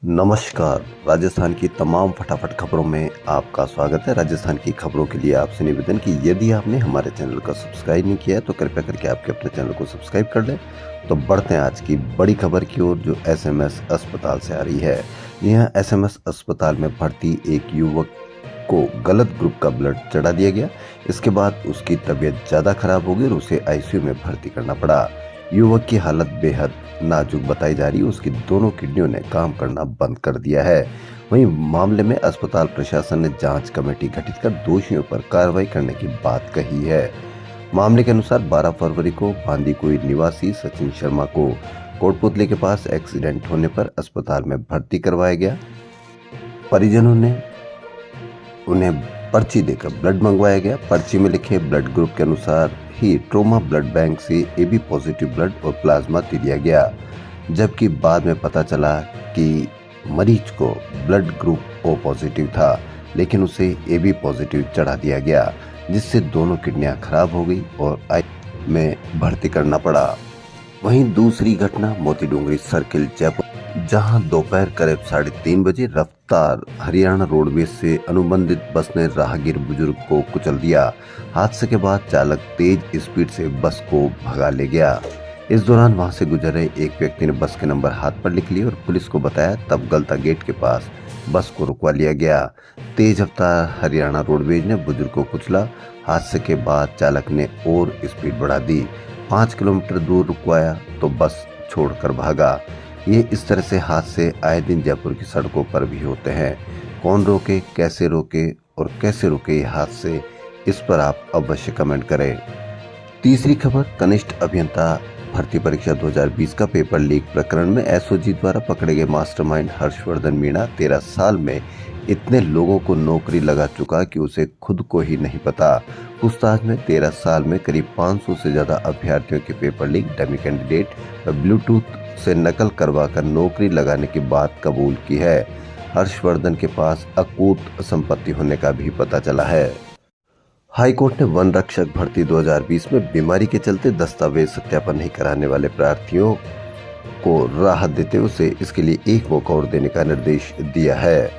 नमस्कार। राजस्थान की तमाम फटाफट खबरों में आपका स्वागत है। राजस्थान की खबरों के लिए आपसे निवेदन कि यदि आपने हमारे चैनल को सब्सक्राइब नहीं किया है तो कृपया करके आपके अपने चैनल को सब्सक्राइब कर लें। तो बढ़ते हैं आज की बड़ी खबर की ओर, जो एसएमएस अस्पताल से आ रही है। यहाँ एसएमएस अस्पताल में भर्ती एक युवक को गलत ग्रुप का ब्लड चढ़ा दिया गया। इसके बाद उसकी तबीयत ज़्यादा खराब हो गई और उसे आईसीयू में भर्ती करना पड़ा। युवक की हालत बेहद नाजुक बताई जा रही है। उसकी दोनों किडनियों ने काम करना बंद कर दिया है। वहीं मामले में अस्पताल प्रशासन ने जांच कमेटी गठित कर दोषियों पर कार्रवाई करने की बात कही है। मामले के अनुसार 12 फरवरी को बांदीकुई निवासी सचिन शर्मा को कोटपुतली के पास एक्सीडेंट होने पर अस्पताल में भर्ती करवाया गया। परिजनों ने उन्हें पर्ची देकर ब्लड मंगवाया गया। पर्ची में लिखे ब्लड ग्रुप के अनुसार ही ट्रोमा ब्लड बैंक से एबी पॉजिटिव ब्लड और प्लाज्मा दे दिया गया, जबकि बाद में पता चला कि मरीज को ब्लड ग्रुप ओ पॉजिटिव था, लेकिन उसे एबी पॉजिटिव चढ़ा दिया गया, जिससे दोनों किडनियां खराब हो गई और आईसीयू में भर्ती करना पड़ा। वहीं दूसरी घटना मोती डूंगरी सर्किल जयपुर, जहां दोपहर करीब 3:30 बजे रफ्तार हरियाणा रोडवेज से अनुबंधित बस ने राहगीर बुजुर्ग को कुचल दिया। हादसे के बाद चालक तेज स्पीड से बस को भगा ले गया। इस दौरान वहां से गुजर रहे एक व्यक्ति ने बस के नंबर हाथ पर लिख लिए और पुलिस को बताया। तब गलता गेट के पास बस को रुकवा लिया गया। तेज रफ्तार हरियाणा रोडवेज ने बुजुर्ग को कुचला। हादसे के बाद चालक ने और स्पीड बढ़ा दी। 5 किलोमीटर दूर रुकवाया तो बस छोड़कर भागा। ये इस तरह से हादसे आए दिन जयपुर की सड़कों पर भी होते हैं। कौन रोके, कैसे रोके और कैसे रोके ये हादसे, इस पर आप अवश्य कमेंट करें। तीसरी खबर, कनिष्ठ अभियंता भर्ती परीक्षा 2020 का पेपर लीक प्रकरण में एसओजी द्वारा पकड़े गए मास्टरमाइंड हर्षवर्धन मीणा 13 साल में इतने लोगों को नौकरी लगा चुका कि उसे खुद को ही नहीं पता। पूछताछ में 13 साल में करीब 500 से ज्यादा अभ्यर्थियों के पेपर लीक, डमी कैंडिडेट व ब्लूटूथ से नकल करवाकर नौकरी लगाने की बात कबूल की है। हर्षवर्धन के पास अकूत संपत्ति होने का भी पता चला है। हाईकोर्ट ने वन रक्षक भर्ती 2020 में बीमारी के चलते दस्तावेज सत्यापन नहीं कराने वाले प्रार्थियों को राहत देते उसे इसके लिए एक मौका और देने का निर्देश दिया है।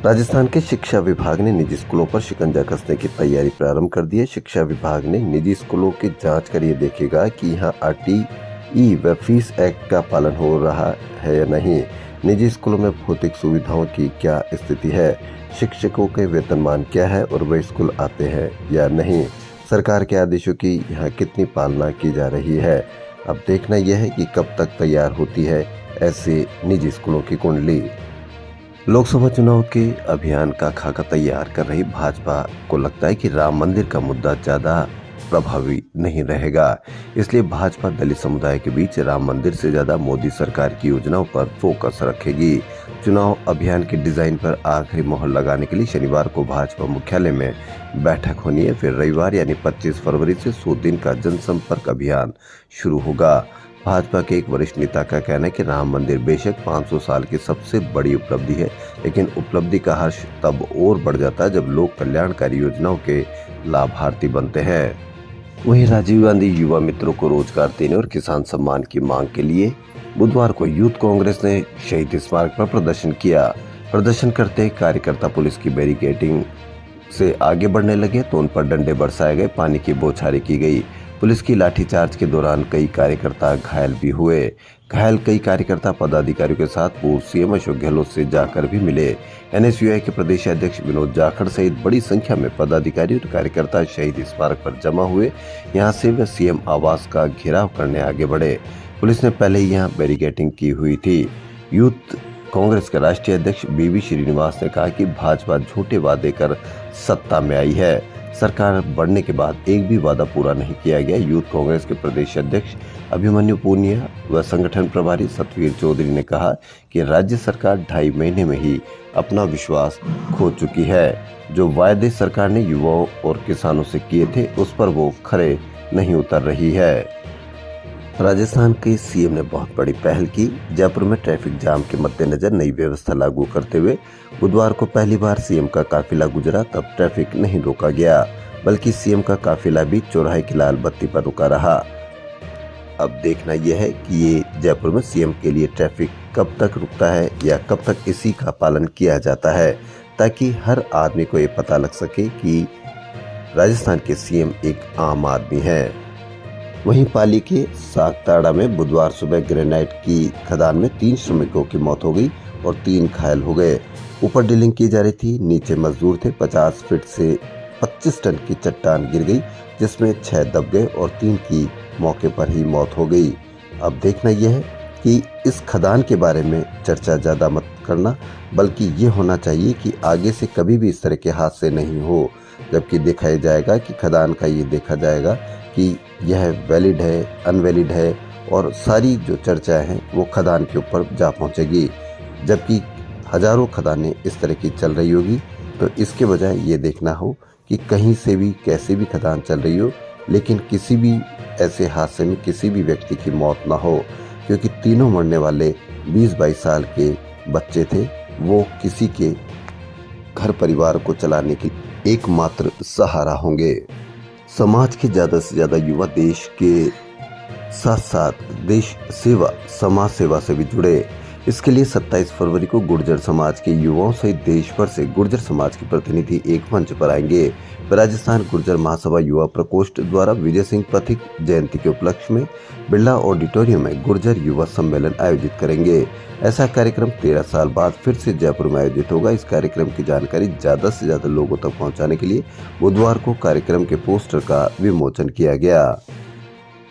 राजस्थान के शिक्षा विभाग ने निजी स्कूलों पर शिकंजा कसने की तैयारी प्रारंभ कर दी है। शिक्षा विभाग ने निजी स्कूलों की जांच कर ये देखेगा कि यहाँ आरटीई व फीस एक्ट का पालन हो रहा है या नहीं। निजी स्कूलों में भौतिक सुविधाओं की क्या स्थिति है, शिक्षकों के वेतनमान क्या है और वे स्कूल आते हैं या नहीं, सरकार के आदेशों की यहाँ कितनी पालना की जा रही है। अब देखना यह है कि कब तक तैयार होती है ऐसे निजी स्कूलों की कुंडली। लोकसभा चुनाव के अभियान का खाका तैयार कर रही भाजपा को लगता है कि राम मंदिर का मुद्दा ज्यादा प्रभावी नहीं रहेगा, इसलिए भाजपा दलित समुदाय के बीच राम मंदिर से ज्यादा मोदी सरकार की योजनाओं पर फोकस रखेगी। चुनाव अभियान के डिजाइन पर आखिरी मोहर लगाने के लिए शनिवार को भाजपा मुख्यालय में बैठक होनी है। फिर रविवार यानी 25 फरवरी से 100 दिन का जनसंपर्क अभियान शुरू होगा। भाजपा के एक वरिष्ठ नेता का कहना है कि राम मंदिर बेशक 500 साल की सबसे बड़ी उपलब्धि है, लेकिन उपलब्धि का हर्ष तब और बढ़ जाता है जब लोग कल्याणकारी योजनाओं के लाभार्थी बनते हैं। वहीं राजीव गांधी युवा मित्रों को रोजगार देने और किसान सम्मान की मांग के लिए बुधवार को यूथ कांग्रेस ने शहीद स्मारक पर प्रदर्शन किया। प्रदर्शन करते कार्यकर्ता पुलिस की बैरिकेडिंग से आगे बढ़ने लगे तो उन पर डंडे बरसाए गए, पानी की बौछारें की गई। पुलिस की लाठीचार्ज के दौरान कई कार्यकर्ता घायल भी हुए। घायल कई कार्यकर्ता पदाधिकारियों के साथ पूर्व सीएम अशोक गहलोत से जाकर भी मिले। एनएसयूआई के प्रदेश अध्यक्ष विनोद जाखड़ सहित बड़ी संख्या में पदाधिकारी और कार्यकर्ता शहीद स्मारक पर जमा हुए। यहां से वे सीएम आवास का घेराव करने आगे बढ़े। पुलिस ने पहले ही यहां बैरिकेडिंग की हुई थी। यूथ कांग्रेस के राष्ट्रीय अध्यक्ष बीवी श्रीनिवास ने कहा कि भाजपा झूठे वादे कर सत्ता में आई है, सरकार बढ़ने के बाद एक भी वादा पूरा नहीं किया गया। यूथ कांग्रेस के प्रदेश अध्यक्ष अभिमन्यु पूनिया व संगठन प्रभारी सतवीर चौधरी ने कहा कि राज्य सरकार 2.5 महीने में ही अपना विश्वास खो चुकी है। जो वायदे सरकार ने युवाओं और किसानों से किए थे उस पर वो खरे नहीं उतर रही है। राजस्थान के सीएम ने बहुत बड़ी पहल की। जयपुर में ट्रैफिक जाम के मद्देनजर नई व्यवस्था लागू करते हुए बुधवार को पहली बार सीएम का काफिला गुजरा। तब ट्रैफिक नहीं रोका गया, बल्कि सीएम का काफिला भी चौराहे की लाल बत्ती पर रुका रहा। अब देखना यह है कि ये जयपुर में सीएम के लिए ट्रैफिक कब तक रुकता है या कब तक इसी का पालन किया जाता है, ताकि हर आदमी को ये पता लग सके कि राजस्थान के सीएम एक आम आदमी है। वहीं पाली के सागताड़ा में बुधवार सुबह ग्रेनाइट की खदान में 3 श्रमिकों की मौत हो गई और 3 घायल हो गए। ऊपर ड्रिलिंग की जा रही थी, नीचे मजदूर थे। 50 फीट से 25 टन की चट्टान गिर गई, जिसमें 6 दब गए और 3 की मौके पर ही मौत हो गई। अब देखना यह है कि इस खदान के बारे में चर्चा ज़्यादा मत करना, बल्कि ये होना चाहिए कि आगे से कभी भी इस तरह के हादसे नहीं हो। जबकि देखा जाएगा कि खदान का ये देखा जाएगा कि यह वैलिड है, अनवैलिड है, और सारी जो चर्चाएं हैं वो खदान के ऊपर जा पहुंचेगी। जबकि हजारों खदानें इस तरह की चल रही होगी, तो इसके बजाय ये देखना हो कि कहीं से भी कैसे भी खदान चल रही हो, लेकिन किसी भी ऐसे हादसे में किसी भी व्यक्ति की मौत ना हो, क्योंकि तीनों मरने वाले 20-22 साल के बच्चे थे। वो किसी के घर परिवार को चलाने के एकमात्र सहारा होंगे। समाज के ज़्यादा से ज़्यादा युवा देश के साथ साथ देश सेवा, समाज सेवा से भी जुड़े। इसके लिए 27 फरवरी को गुर्जर समाज के युवाओं सहित देश भर से गुर्जर समाज के प्रतिनिधि एक मंच पर आएंगे। राजस्थान गुर्जर महासभा युवा प्रकोष्ठ द्वारा विजय सिंह पथिक जयंती के उपलक्ष्य में बिरला ऑडिटोरियम में गुर्जर युवा सम्मेलन आयोजित करेंगे। ऐसा कार्यक्रम 13 साल बाद फिर से जयपुर में आयोजित होगा। इस कार्यक्रम की जानकारी ज्यादा से ज्यादा लोगों तक पहुंचाने के लिए बुधवार को कार्यक्रम के पोस्टर का विमोचन किया गया।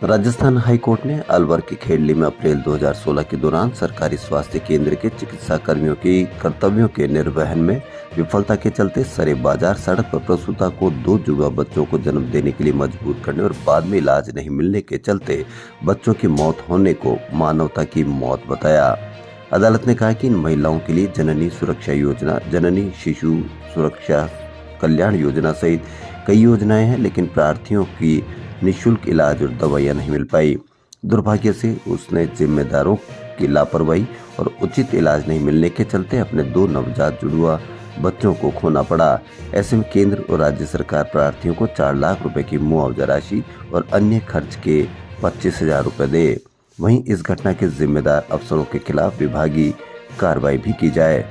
राजस्थान हाई कोर्ट ने अलवर के खेड़ली में अप्रैल 2016 के दौरान सरकारी स्वास्थ्य केंद्र के चिकित्सा कर्मियों की कर्तव्यों के निर्वहन में विफलता के चलते सरे बाजार सड़क पर प्रसूता को 2 जुड़वा बच्चों को जन्म देने के लिए मजबूर करने और बाद में इलाज नहीं मिलने के चलते बच्चों की मौत होने को मानवता की मौत बताया। अदालत ने कहा कि इन महिलाओं के लिए जननी सुरक्षा योजना, जननी शिशु सुरक्षा कल्याण योजना सहित कई योजनाएं हैं, लेकिन प्रार्थियों की निःशुल्क इलाज और दवाइयां नहीं मिल पाई। दुर्भाग्य से उसने जिम्मेदारों की लापरवाही और उचित इलाज नहीं मिलने के चलते अपने 2 नवजात जुड़वा बच्चों को खोना पड़ा। ऐसे में केंद्र और राज्य सरकार प्रार्थियों को 4 लाख रुपए की मुआवजा राशि और अन्य खर्च के 25,000 रुपए दे। वहीं इस घटना के जिम्मेदार अफसरों के खिलाफ विभागीय कार्रवाई भी की जाए।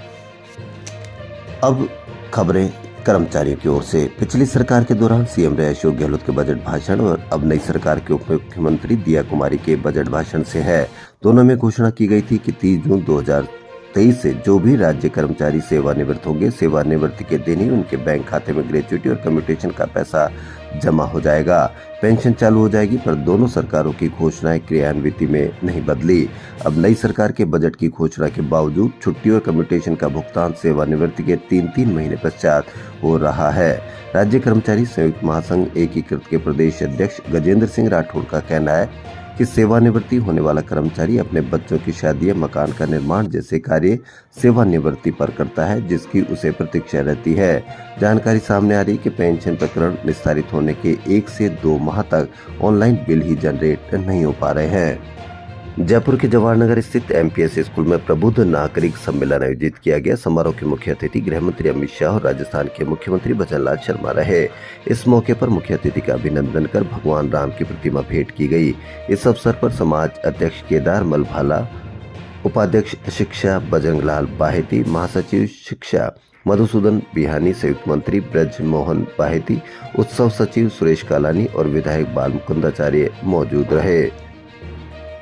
अब खबरें कर्मचारियों की ओर से। पिछली सरकार के दौरान सीएम रहे अशोक गहलोत के बजट भाषण और अब नई सरकार के उप मुख्यमंत्री दिया कुमारी के बजट भाषण से है। दोनों में घोषणा की गई थी कि 30 जून 2023 से जो भी राज्य कर्मचारी सेवानिवृत्त होंगे, सेवानिवृत्ति के दिन ही उनके बैंक खाते में ग्रेच्युटी और कम्यूटेशन का पैसा जमा हो जाएगा, पेंशन चालू हो जाएगी। पर दोनों सरकारों की घोषणाएं क्रियान्वित में नहीं बदली। अब नई सरकार के बजट की घोषणा के बावजूद छुट्टी और कम्यूटेशन का भुगतान सेवानिवृत्ति के 3-3 महीने पश्चात हो रहा है। राज्य कर्मचारी संयुक्त महासंघ एकीकृत के प्रदेश अध्यक्ष गजेंद्र सिंह राठौड़ का कहना है कि सेवानिवृत्ति होने वाला कर्मचारी अपने बच्चों की शादी या मकान का निर्माण जैसे कार्य सेवानिवृत्ति पर करता है, जिसकी उसे प्रतीक्षा रहती है। जानकारी सामने आ रही कि पेंशन प्रकरण निस्तारित होने के 1 से 2 माह तक ऑनलाइन बिल ही जनरेट नहीं हो पा रहे हैं। जयपुर के जवाहर नगर स्थित एमपीएस स्कूल में प्रबुद्ध नागरिक सम्मेलन आयोजित किया गया। समारोह के मुख्य अतिथि गृह मंत्री अमित शाह और राजस्थान के मुख्यमंत्री भजनलाल शर्मा रहे। इस मौके पर मुख्य अतिथि का अभिनंदन कर भगवान राम की प्रतिमा भेंट की गई। इस अवसर पर समाज अध्यक्ष केदार मलभाला, उपाध्यक्ष शिक्षा बजरंगलाल बाहेती, महासचिव शिक्षा मधुसूदन बिहानी, संयुक्त मंत्री ब्रज मोहन बाहेती, उत्सव सचिव सुरेश कालानी और विधायक बाल मुकुंदाचार्य मौजूद रहे।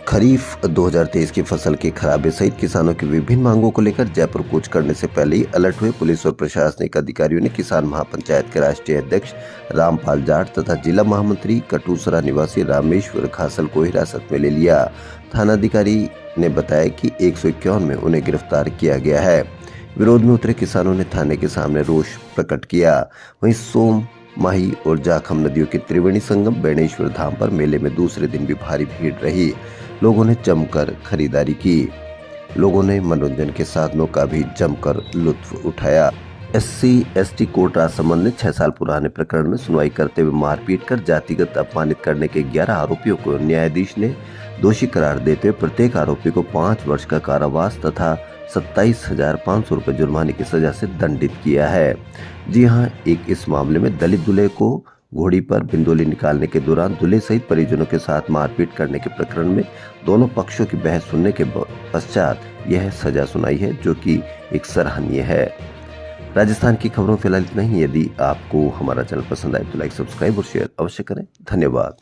खरीफ 2023 की फसल के खराबे सहित किसानों की विभिन्न मांगों को लेकर जयपुर कूच करने से पहले ही अलर्ट हुए पुलिस और प्रशासनिक अधिकारियों ने किसान महापंचायत के राष्ट्रीय अध्यक्ष रामपाल जाट तथा जिला महामंत्री कटूसरा निवासी रामेश्वर खासल को हिरासत में ले लिया। थानाधिकारी ने बताया कि 151 में उन्हें गिरफ्तार किया गया है। विरोध में उतरे किसानों ने थाने के सामने रोष प्रकट किया। वहीं सोम, माही और जाखम नदियों के त्रिवेणी संगम बेणेश्वर धाम पर मेले में दूसरे दिन भी भारी भीड़ रही। लोगों ने जमकर खरीदारी की। लोगों ने मनोरंजन के साधनों का भी जमकर लुत्फ उठाया। SC/ST कोर्ट राजसमंद ने 6 साल पुराने प्रकरण में सुनवाई करते हुए मारपीट कर जातिगत अपमानित करने के 11 आरोपियों को न्यायाधीश ने दोषी करार देते हुए प्रत्येक आरोपी को 5 वर्ष का कारावास तथा 27,500 रुपए जुर्माने की सजा से दंडित किया है। जी हां, इस मामले में दलित दूल्हे को घोड़ी पर बिंदोली निकालने के दौरान दूल्हे सहित परिजनों के साथ मारपीट करने के प्रकरण में दोनों पक्षों की बहस सुनने के पश्चात यह सजा सुनाई है, जो कि एक सराहनीय है। राजस्थान की खबरों फिलहाल इतना ही। यदि आपको हमारा चैनल पसंद आए तो लाइक, सब्सक्राइब और शेयर अवश्य करें। धन्यवाद।